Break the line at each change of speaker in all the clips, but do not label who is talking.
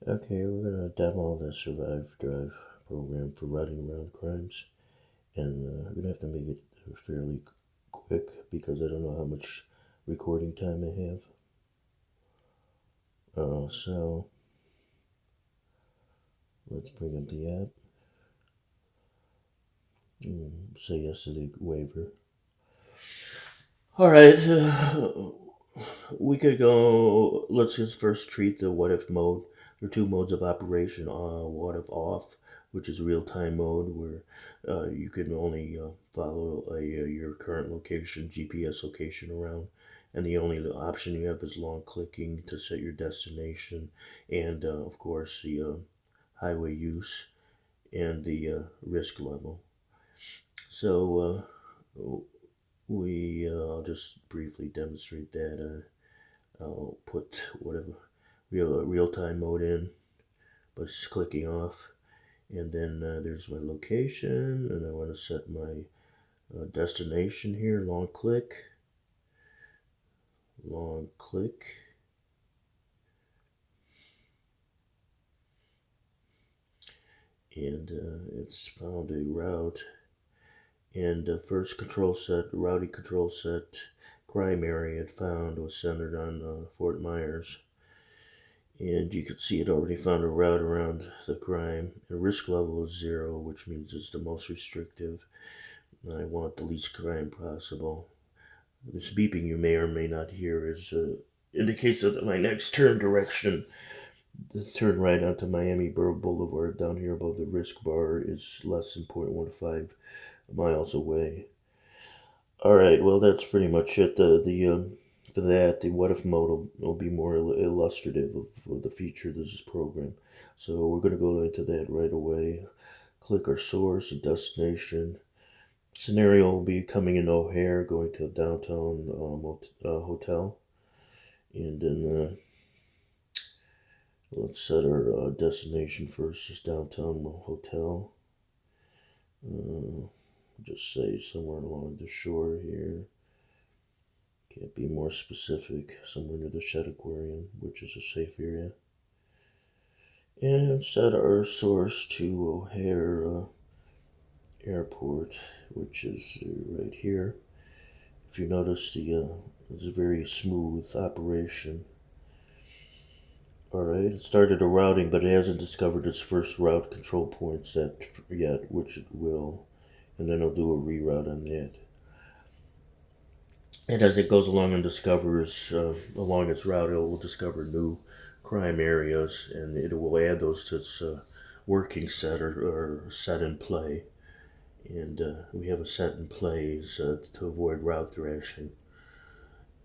Okay, we're gonna demo the Survive Drive program for routing around crimes, and we're gonna have to make it fairly quick because I don't know how much recording time I have. So let's bring up the app. Say yes to the waiver. All right, we could go. Let's just first treat the what if mode. There are two modes of operation. What if off, which is real time mode, where you can only follow your current location, GPS location around, and the only option you have is long clicking to set your destination, and of course the highway use and the risk level. So I'll just briefly demonstrate that. I'll put whatever real time mode in by just clicking off, and then there's my location, and I want to set my destination here. Long click, and it's found a route. And the first routing control set, crime area it found was centered on Fort Myers. And you can see it already found a route around the crime. The risk level is 0, which means it's the most restrictive. I want the least crime possible. This beeping you may or may not hear indicates that my next turn direction, the turn right onto Miami Boulevard down here above the risk bar, is less than 0.15 miles away. All right, well that's pretty much it. For that, the what if mode will be more illustrative of the feature of this program. So we're going to go into that right away. Click our source and destination. Scenario will be coming in O'Hare, going to a downtown hotel, and then let's set our destination first. Just downtown hotel. Uh, just say somewhere along the shore here. Can't be more specific. Somewhere near the Shed Aquarium, which is a safe area. And set our source to O'Hare Airport, which is right here. If you notice, it's a very smooth operation. All right, it started a routing, but it hasn't discovered its first route control point set yet, which it will. And then it'll do a reroute on that. And as it goes along and discovers along its route, it will discover new crime areas, and it will add those to its working set or set in play. And we have a set in place to avoid route thrashing.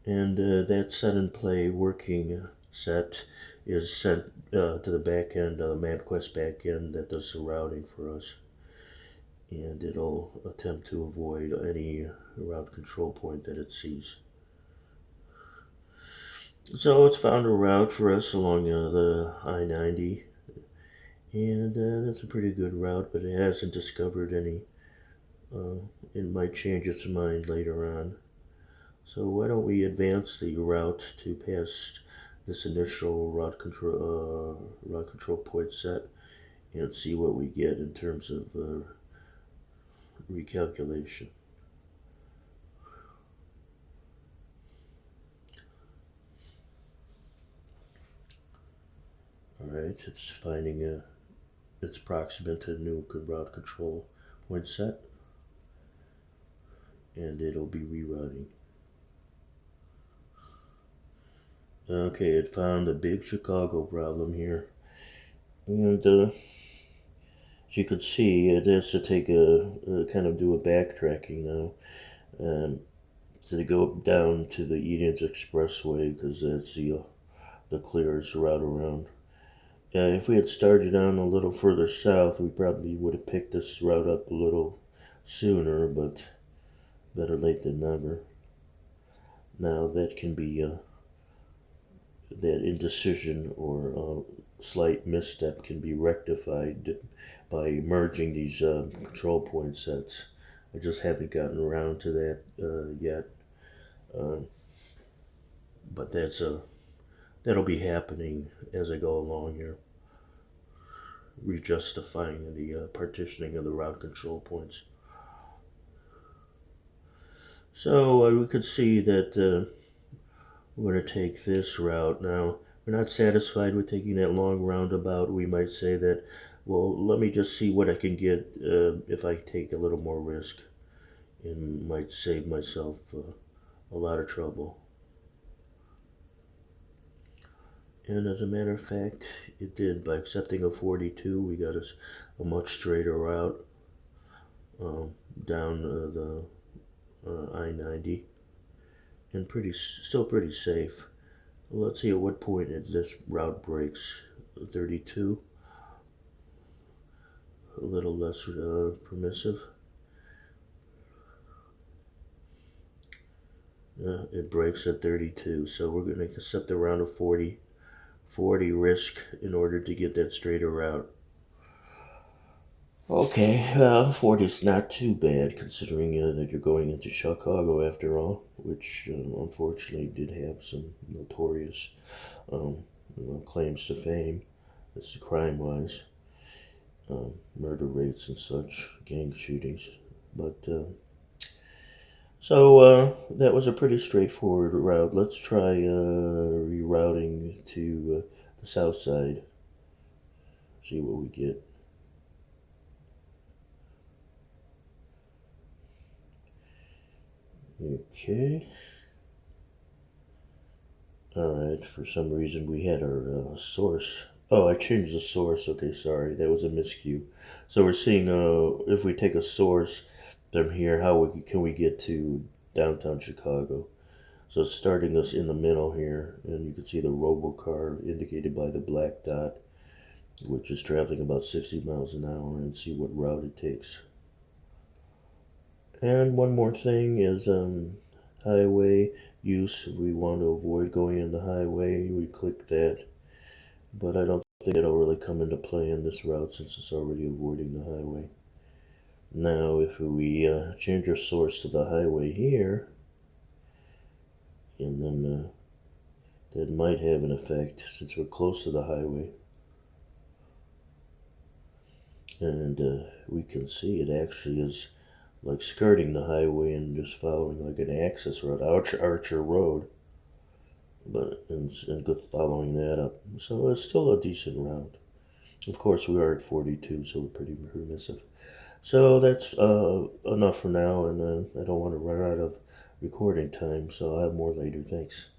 And that set in play working set is sent to the back end, MapQuest back end that does the routing for us. And it'll attempt to avoid any route control point that it sees. So it's found a route for us along the I-90, and that's a pretty good route, but it hasn't discovered any. Uh, it might change its mind later on. So why don't we advance the route to past this initial route control point set and see what we get in terms of recalculation. All right, it's finding it's proximate to a new route control point set, and it'll be rerouting. Okay, it found a big Chicago problem here. And as you can see, it has to take kind of do a backtracking now. To go down to the Edens Expressway because that's the clearest route around. If we had started on a little further south, we probably would have picked this route up a little sooner, but better late than never. Now that can be that indecision or slight misstep can be rectified by merging these control point sets. I just haven't gotten around to that yet, uh, but that'll be happening as I go along here. re-justifying the partitioning of the route control points. So we could see that we're going to take this route. Now, we're not satisfied with taking that long roundabout. We might say that, well, let me just see what I can get if I take a little more risk, and might save myself a lot of trouble. And as a matter of fact, it did. By accepting a 42, we got us a much straighter route down the I-90, and still pretty safe. Let's see at what point this route breaks. 32, a little less permissive. It breaks at 32, so we're going to accept a round of 40 risk in order to get that straighter route. Okay, 40 is not too bad considering that you're going into Chicago after all, which unfortunately did have some notorious claims to fame as to crime-wise, murder rates and such, gang shootings. But so that was a pretty straightforward route. Let's try rerouting to the south side. See what we get. Okay. Alright, for some reason we had our source. Oh, I changed the source. Okay, sorry. That was a miscue. So we're seeing if we take a source from here, can we get to downtown Chicago? So it's starting us in the middle here, and you can see the robocar indicated by the black dot, which is traveling about 60 miles an hour, and see what route it takes. And one more thing is highway use. If we want to avoid going in the highway, we click that. But I don't think it'll really come into play in this route since it's already avoiding the highway. Now, if we change our source to the highway here, and then that might have an effect since we're close to the highway. And we can see it actually is like skirting the highway and just following like an access road, Archer Road, but and following that up. So it's still a decent route. Of course, we are at 42, so we're pretty permissive. So that's enough for now, and I don't want to run out of recording time, so I'll have more later. Thanks.